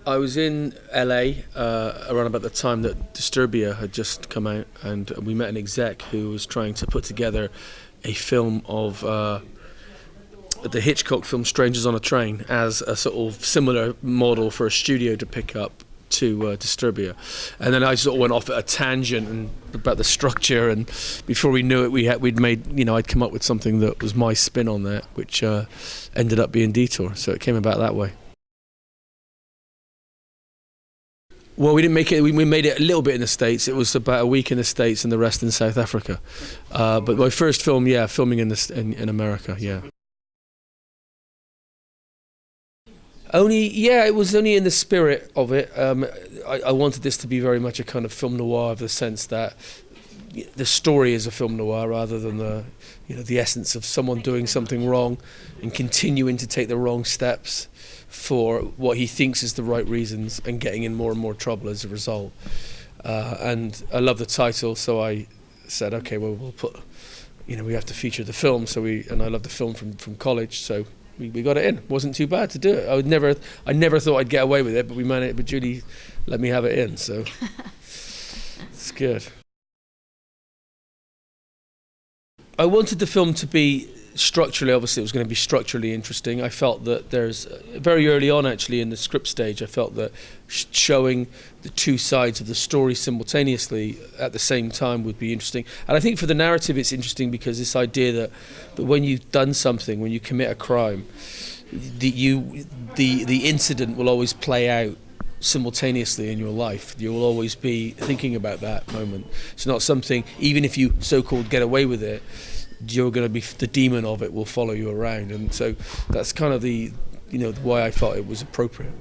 I was in LA around about the time that Disturbia had just come out, and we met an exec who was trying to put together a film of the Hitchcock film Strangers on a Train as a sort of similar model for a studio to pick up to Disturbia. And then I sort of went off at a tangent about the structure, and before we knew it, we'd made, I'd come up with something that was my spin on that, which ended up being Detour. So it came about that way. Well, we didn't make it. We made it a little bit in the States. It was about a week in the States and the rest in South Africa. But my first film, filming in America, yeah. It was only in the spirit of it. I wanted this to be very much a kind of film noir, of the sense that the story is a film noir rather than the essence of someone doing something wrong and continuing to take the wrong steps for what he thinks is the right reasons and getting in more and more trouble as a result. And I love the title, so I said, okay, well, we'll put, we have to feature the film. And I love the film from college, so we got it in. It wasn't too bad to do it. I never thought I'd get away with it, but we managed. But Julie let me have it in, so it's good. I wanted the film to be structurally, obviously it was going to be structurally interesting. I felt that there's, very early on actually in the script stage, I felt that showing the two sides of the story simultaneously at the same time would be interesting. And I think for the narrative it's interesting because this idea that when you've done something, when you commit a crime, the incident will always play out simultaneously in your life. You will always be thinking about that moment. It's not something, even if you so-called get away with it, you're going to be, the demon of it will follow you around. And so that's kind of the, why I thought it was appropriate.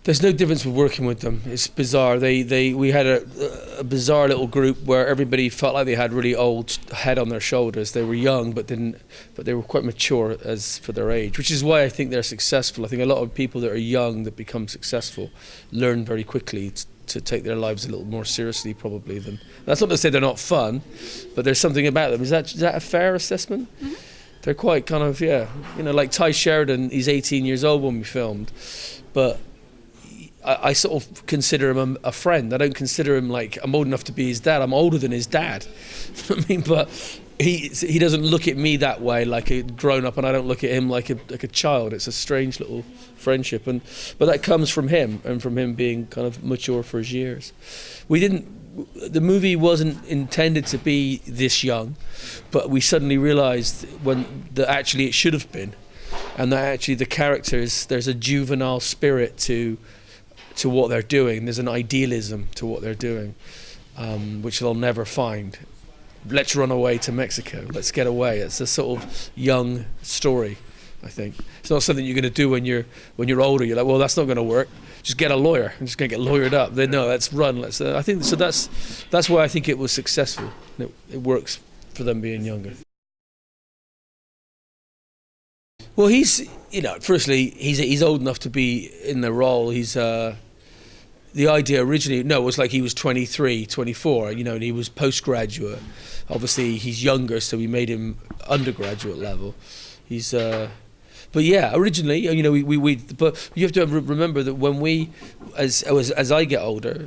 There's no difference with working with them. It's bizarre. We had a bizarre little group where everybody felt like they had really old head on their shoulders. They were young, but they were quite mature as for their age, which is why I think they're successful. I think a lot of people that are young that become successful learn very quickly to take their lives a little more seriously, probably. That's not to say they're not fun, but there's something about them. Is that a fair assessment? Mm-hmm. They're quite kind of, like Ty Sheridan. He's 18 years old when we filmed, but I sort of consider him a friend. I don't consider him like I'm old enough to be his dad. I'm older than his dad. But he doesn't look at me that way, like a grown up, and I don't look at him like a child. It's a strange little friendship, but that comes from him and from him being kind of mature for his years. The movie wasn't intended to be this young, but we suddenly realised that actually it should have been, and that actually the characters, there's a juvenile spirit to what they're doing. There's an idealism to what they're doing, which they'll never find. Let's run away to Mexico. Let's get away. It's a sort of young story, I think. It's not something you're going to do when you're older. You're like, well, that's not going to work. Just get a lawyer. I'm just going to get lawyered up. Then no, let's run. I think so. That's why I think it was successful. It works for them being younger. Well, firstly, he's old enough to be in the role. The idea originally, was like he was 23, 24, and he was postgraduate. Obviously, he's younger, so we made him undergraduate level. But yeah, originally, but you have to remember that when as we get older,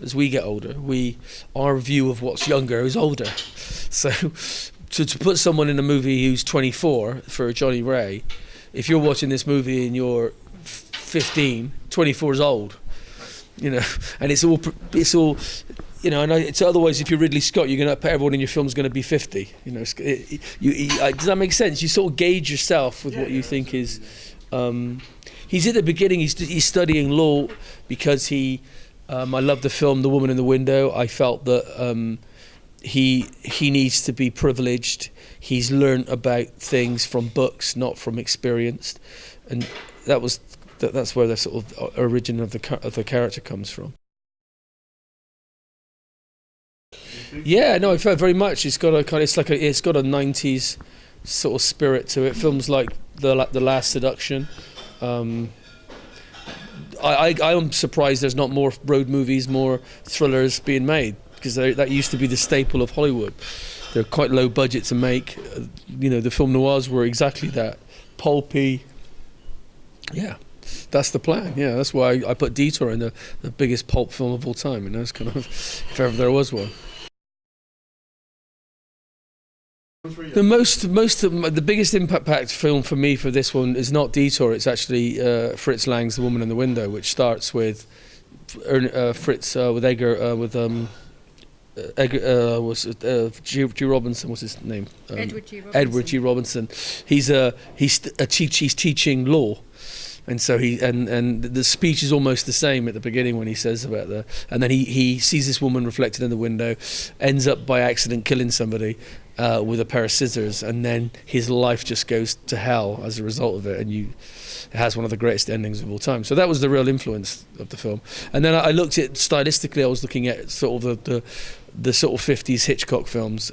our view of what's younger is older. So to put someone in a movie who's 24 for Johnny Ray, if you're watching this movie and you're 15, 24 is old. And it's all, and it's otherwise if you're Ridley Scott, you're going to put everyone in your film's going to be 50. Does that make sense? You sort of gauge yourself with what you think is. He's at the beginning. He's studying law because I love the film The Woman in the Window. I felt that he needs to be privileged. He's learned about things from books, not from experience, and that's where the sort of origin of the character comes from. Yeah, no, I felt very much. It's got a 90s sort of spirit to it. Films like The Last Seduction. I am surprised there's not more road movies, more thrillers being made. because that used to be the staple of Hollywood. They're quite low budget to make. The film noirs were exactly that, pulpy. Yeah, that's the plan. Yeah, that's why I put Detour in the biggest pulp film of all time. It's kind of, if ever there was one. The biggest impact film for me for this one is not Detour. It's actually Fritz Lang's The Woman in the Window, which starts with Fritz with Edgar G. Robinson. What's his name? Edward G. Robinson. He's teaching law. And so and the speech is almost the same at the beginning when he says about and then he sees this woman reflected in the window, ends up by accident killing somebody with a pair of scissors, and then his life just goes to hell as a result of it, and it has one of the greatest endings of all time. So that was the real influence of the film. And then I looked at stylistically, I was looking at sort of the sort of 50s Hitchcock films,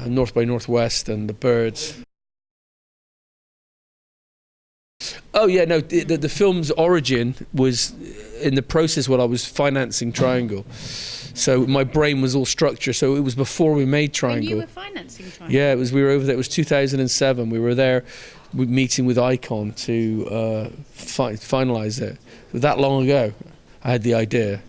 North by Northwest and The Birds. Oh yeah, no. The film's origin was in the process while I was financing Triangle, so my brain was all structure. So it was before we made Triangle. And you were financing Triangle. Yeah, it was. We were over there. It was 2007. We were there, meeting with Icon to finalize it. That long ago, I had the idea.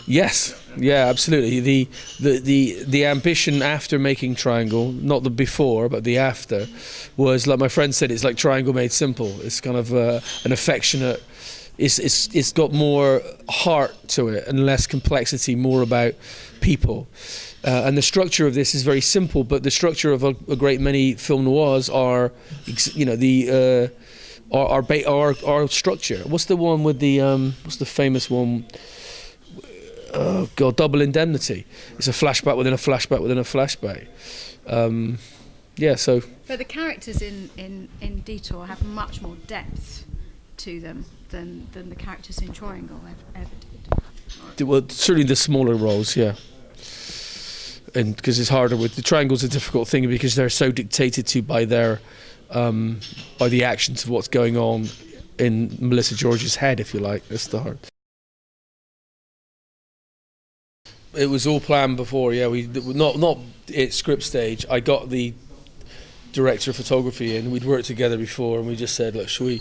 Yes, yeah, absolutely. The ambition after making Triangle, not the before, but the after, was, like my friend said, it's like Triangle made simple. It's kind of an affectionate. It's got more heart to it and less complexity, more about people. And the structure of this is very simple, but the structure of a great many film noirs are, our structure. What's the one with what's the famous one? Oh God, Double Indemnity. It's a flashback within a flashback within a flashback. So. But the characters in Detour have much more depth to them than the characters in Triangle ever did. Well, certainly the smaller roles, yeah. And because it's harder with the Triangle's a difficult thing because they're so dictated to by their by the actions of what's going on in Melissa George's head, if you like. That's the hard. It was all planned before, yeah. We not at script stage. I got the director of photography in. We'd worked together before, and we just said, look, should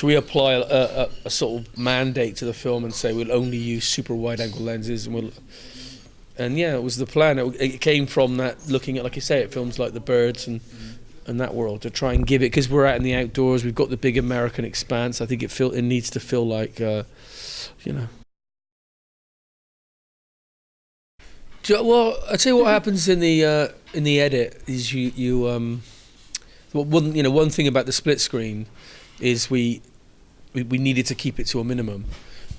we apply a sort of mandate to the film and say we'll only use super wide-angle lenses, and yeah, it was the plan. It came from that, looking at, like you say, at films like The Birds and that world, to try and give it, because we're out in the outdoors. We've got the big American expanse. I think it needs to feel like, Well, I tell you what happens in the edit is one thing about the split screen is we needed to keep it to a minimum,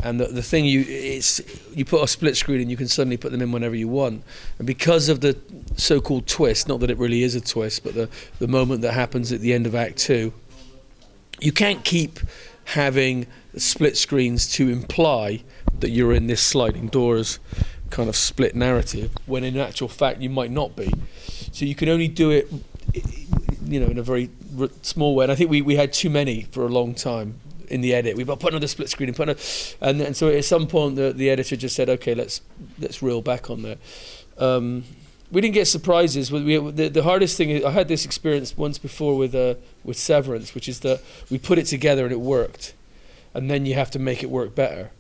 and the thing you put a split screen and you can suddenly put them in whenever you want, and because of the so-called twist, not that it really is a twist, but the moment that happens at the end of Act 2, you can't keep having split screens to imply that you're in this sliding doors kind of split narrative, when in actual fact you might not be. So you can only do it, in a very small way. And I think we had too many for a long time in the edit. We put another split screen and so at some point the editor just said, okay, let's reel back on that. We didn't get surprises. The hardest thing is, I had this experience once before with Severance, which is that we put it together and it worked, and then you have to make it work better.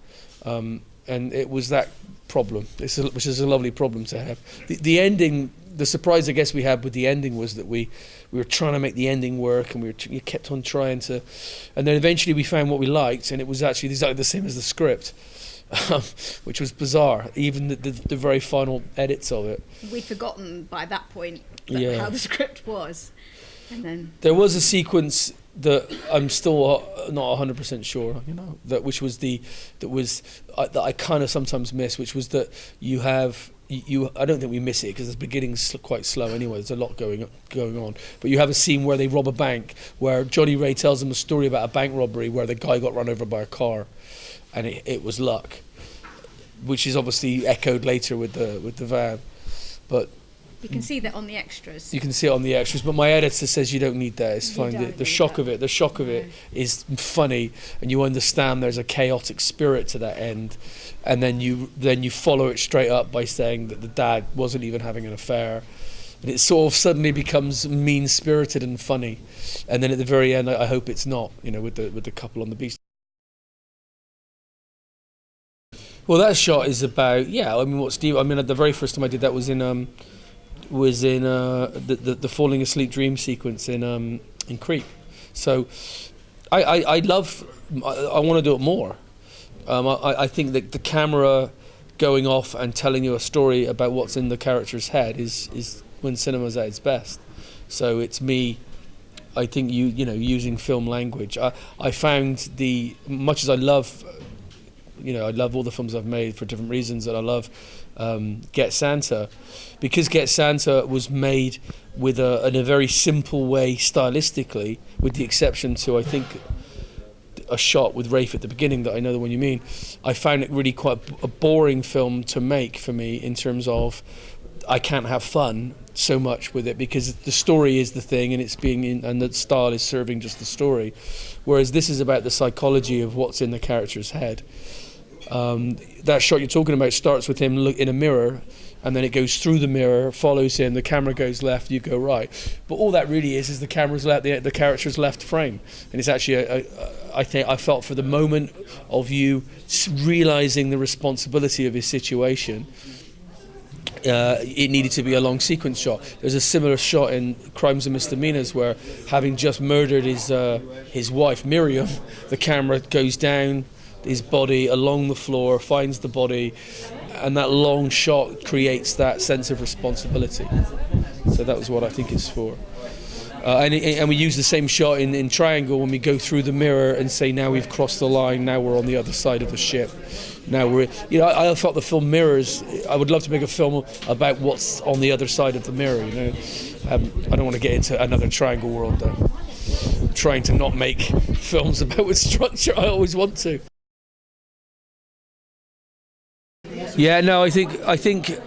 And it was that problem, which is a lovely problem to have. The ending, the surprise I guess we had with the ending was that we were trying to make the ending work, and we kept on trying to, and then eventually we found what we liked, and it was actually exactly the same as the script, which was bizarre, even the very final edits of it. We'd forgotten by that point how the script was. And then there was a sequence that I'm still not 100% sure, that I kind of sometimes miss, which was that you have I don't think we miss it because the beginning's quite slow anyway. There's a lot going on, but you have a scene where they rob a bank, where Johnny Ray tells them a story about a bank robbery where the guy got run over by a car, and it was luck, which is obviously echoed later with the van, but. You can see that on the extras. You can see it on the extras, but my editor says you don't need that. It's fine. The shock of it is funny, and you understand there's a chaotic spirit to that end, and then you follow it straight up by saying that the dad wasn't even having an affair, and it sort of suddenly becomes mean-spirited and funny, and then at the very end, I hope it's not, with the couple on the beach. Well, that shot is about the very first time I did that was in the falling asleep dream sequence in Creep. So I want to do it more. I think that the camera going off and telling you a story about what's in the character's head is when cinema's at its best. So it's me, I think, using film language. I found much as I love, I love all the films I've made for different reasons, and I love Get Santa, because Get Santa was made in a very simple way stylistically, with the exception to, I think, a shot with Rafe at the beginning that I know the one you mean. I found it really quite a boring film to make for me, in terms of I can't have fun so much with it because the story is the thing, and and the style is serving just the story, whereas this is about the psychology of what's in the character's head. That shot you're talking about starts with him in a mirror, and then it goes through the mirror, follows him, the camera goes left, you go right. But all that really is the camera's left, the character's left frame. And it's actually, I think, I felt for the moment of you realising the responsibility of his situation, it needed to be a long sequence shot. There's a similar shot in Crimes and Misdemeanors where, having just murdered his wife, Miriam, the camera goes down his body along the floor, finds the body, and that long shot creates that sense of responsibility. So that was what I think it's for. And we use the same shot in Triangle when we go through the mirror and say, now we've crossed the line, now we're on the other side of the ship. Now I felt the film mirrors. I would love to make a film about what's on the other side of the mirror. I don't want to get into another Triangle world though. I'm trying to not make films about with structure. I always want to. Yeah, no, I think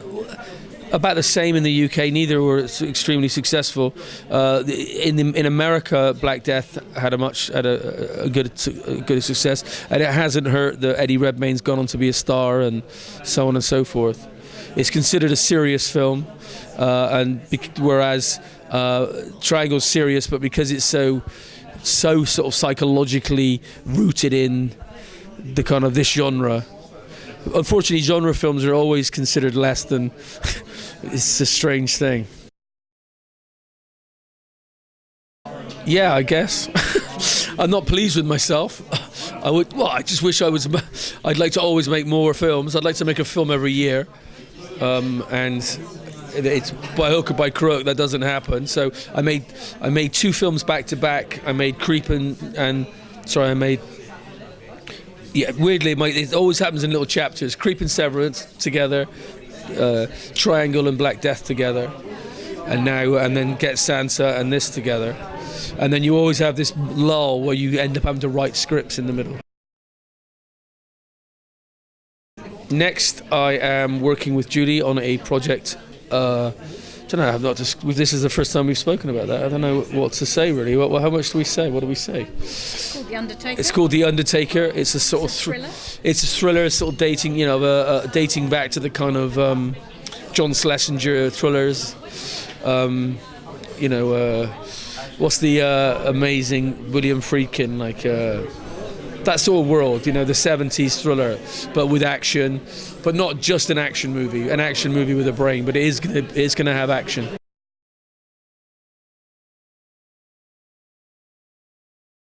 about the same in the UK. Neither were extremely successful. In America, Black Death had a good success, and it hasn't hurt that Eddie Redmayne's gone on to be a star and so on and so forth. It's considered a serious film, whereas Triangle's serious, but because it's so sort of psychologically rooted in the kind of this genre. Unfortunately, genre films are always considered less than. It's a strange thing. Yeah, I guess. I'm not pleased with myself. I just wish I was. I'd like to always make more films. I'd like to make a film every year, and it's by hook or by crook that doesn't happen. So I made 2 films back to back. I made Creep weirdly, it always happens in little chapters. Creep and Severance together, Triangle and Black Death together, and then Get Santa and this together. And then you always have this lull where you end up having to write scripts in the middle. Next, I am working with Judy on a project. I don't know. This is the first time we've spoken about that. I don't know what to say really. How much do we say? What do we say? It's called The Undertaker. It's called The Undertaker. It's a sort of thriller. It's a thriller, sort of dating. Dating back to the kind of John Schlesinger thrillers. What's the amazing William Friedkin that sort of world, the 70s thriller, but with action, but not just an action movie with a brain, but it is going to have action.